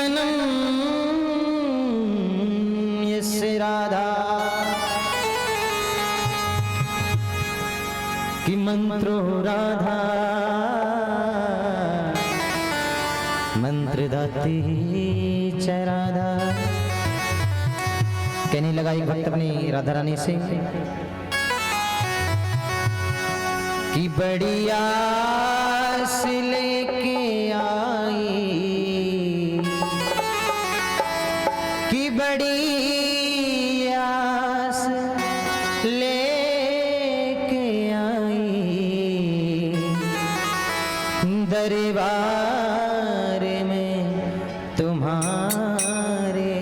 जीवनम यस्य राधा कि मंत्रो राधा मंत्र दाती च राधा। कहने लगा एक भक्त अपनी राधा रानी से कि बड़ी आस लेके आई, कि बड़ी आस लेके आई दरबार में तुम्हारे,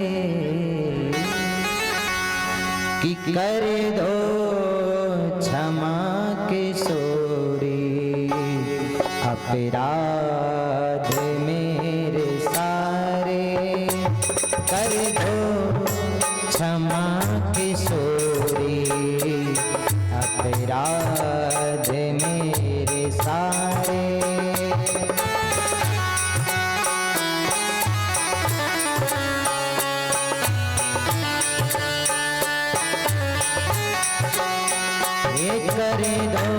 कि कर दो क्षमा किशोरी अपराध मेरे सारे, कर दो क्षमा किशोरी अपराध मेरे सारे। ये कर दो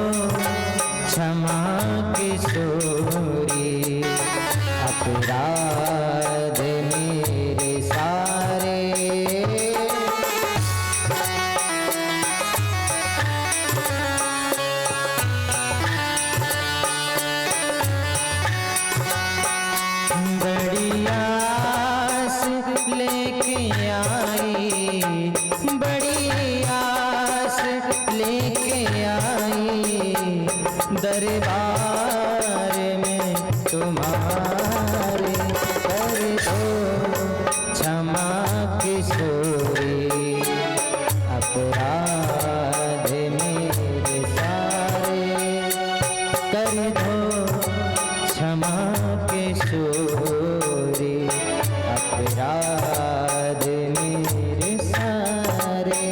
क्षमा किशोरी अपराध मेरे सारे। बड़ी आस लेके आई, बड़ी आस लेके आई दरबार में तुम्हारे, कर दो क्षमा किशोरी अपराध मेरे सारे, कर दो क्षमा किशोरी अपराध मेरे सारे।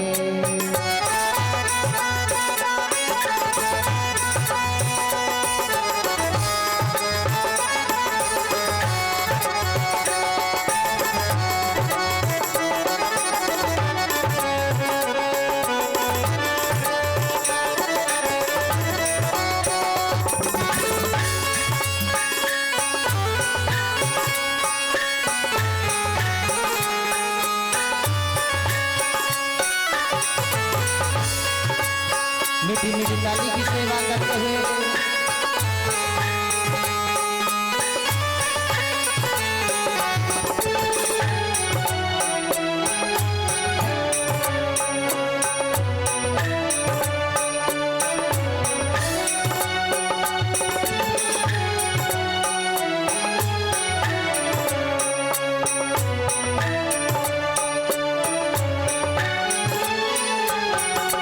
मीठी मीठी ताली की सेवा करते हुए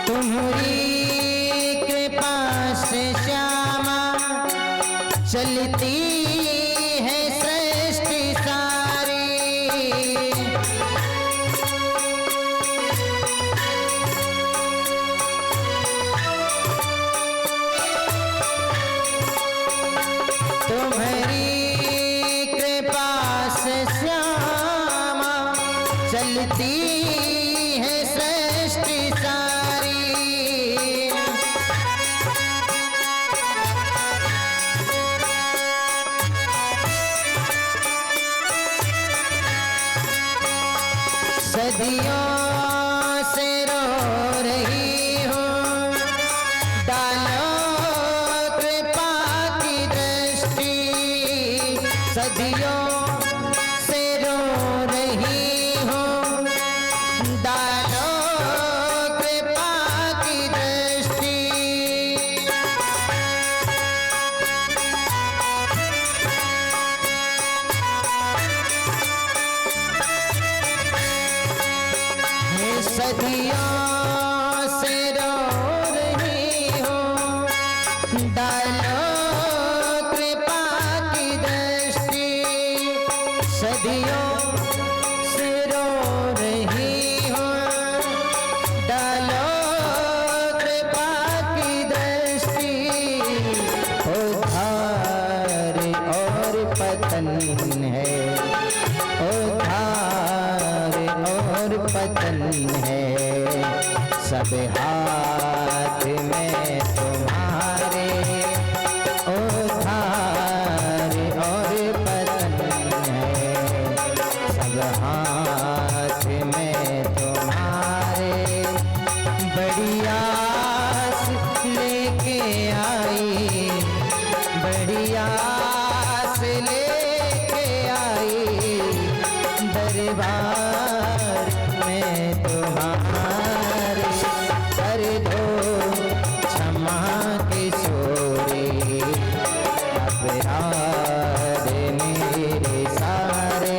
तुम्हारी श्यामा चलती है सृष्टि सारी, तुम्हारी कृपा से श्यामा चलती है सृष्टि सारी। सदियों से रो रही हूँ, डालो कृपा की दृष्टि, सदियों से रो रही हूँ, डालो कृपा की दृष्टि। सदियों से रो रही हूँ, डालो कृपा की दृष्टि, सदियों से रो रही हूँ, डालो कृपा की दृष्टि। उद्धार और पतन है, बदन है, सब हाथ में तुम्हारे, ओ धार और बदन है, सब हाथ में तुम्हारे। बड़ी आस लेके आई, बड़ी आस लेके आई, दरबार में तुम्हारे। कर दो क्षमा किशोरी, अपराध मेरे सारे।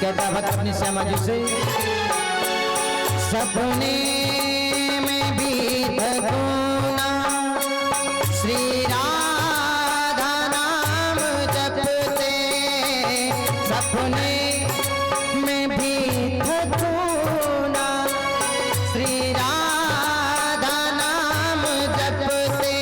कहता भक्त अपनी श्यामा जी से, सपने में भी थकूना श्री राधा नाम जपते, सपने में भी थकूना श्री राधा नाम जपते।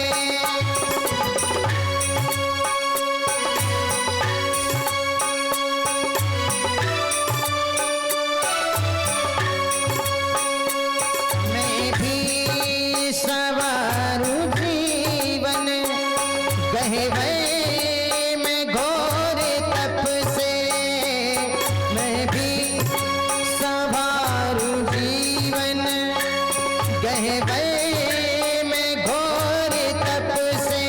गहवे में घोर तप से, मैं भी संवारूं जीवन, गहवे में घोर तप से।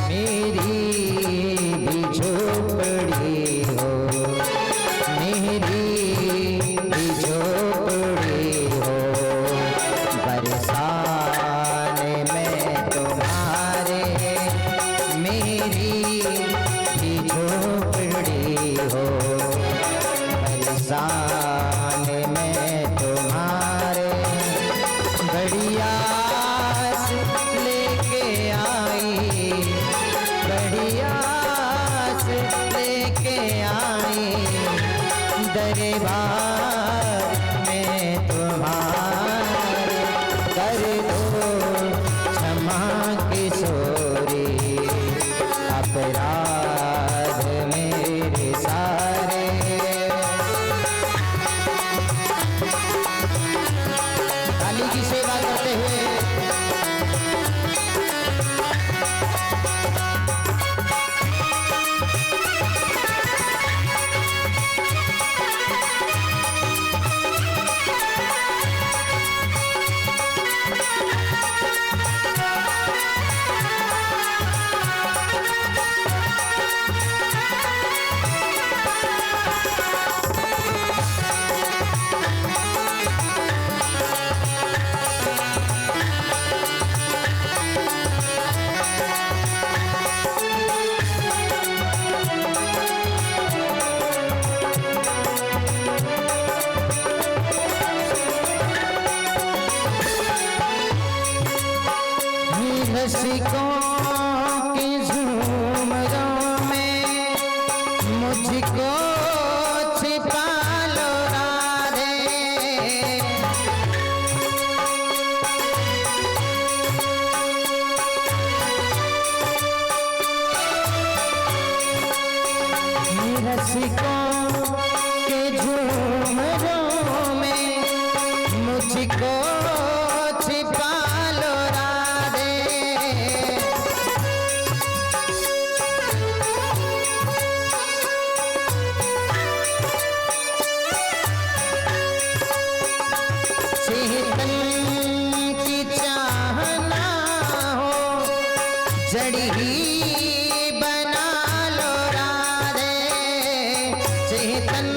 मेरी भी झोपड़ी हो, मेरी भी झोपड़ी हो, बरसाने में तुम्हारे। मेरी भी झोपड़ी हो, बरसाने में तुम्हारे। बड़ी आस लेके आई, बड़ी आस लेके आई, दरबार में तुम्हारे। कर दो क्षमा किशोरी, अपराध मेरे सारे। काली की सेवा करते हुए रसिकों के झूमरों में मुझको छिपा लो राधे। रसिकों के झूमरों में मुझको छिपा लो राधे। बड़ी ही बना लो राधे, चेतन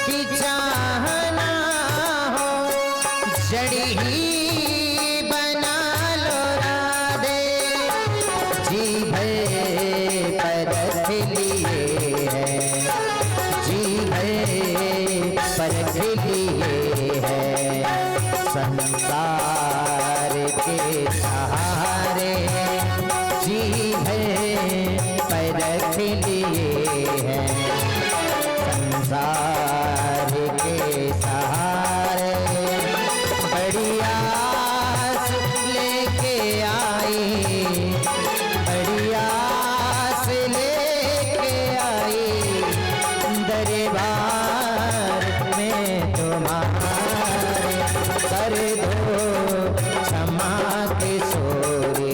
की चाहना हो, जड़ी ही बना लो राधे, जी भर परख लिए है, जी भर परख लिए है, संसार के सहारे जी भर परख लिए है, संसार के सहारे बड़ी आस लेके आई, बड़ी आस लेके आई, दरबार में तुम्हारे, कर दो क्षमा के सोरी,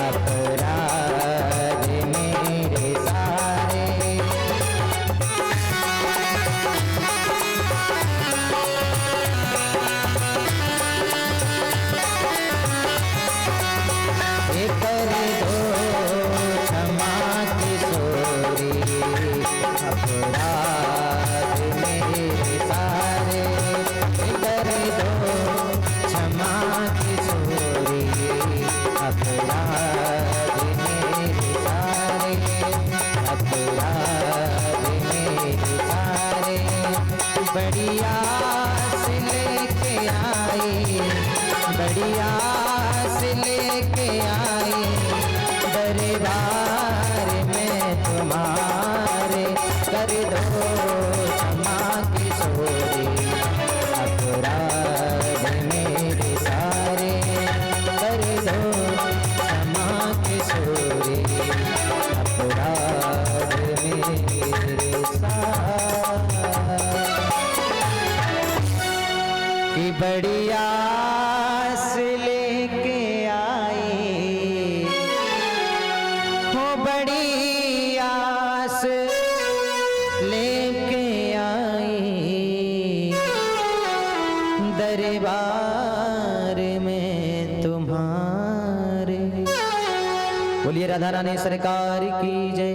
अपराध मेरे सारे। कर दो क्षमा की सोरी, अपराध मेरे सारे, कर दो क्षमा की सोरी, अपराध मेरे सारे, अपराध मेरे सारे, बड़ी आस लेके आई, बड़ी आस लेके आई, दरबार में तुम्हारे, कर दो क्षमा की सोरी, अपराध मेरे सारे, कर दो क्षमा की सोरी, अपराध मेरे सारे। कि बड़ी आस लेके आई, हो बड़ी आस लेके आई, दरबार में तुम्हारे। बोलिए राधा रानी सरकार की जय।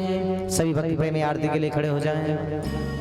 सभी भक्ति प्रेमी आरती के लिए खड़े हो जाएं।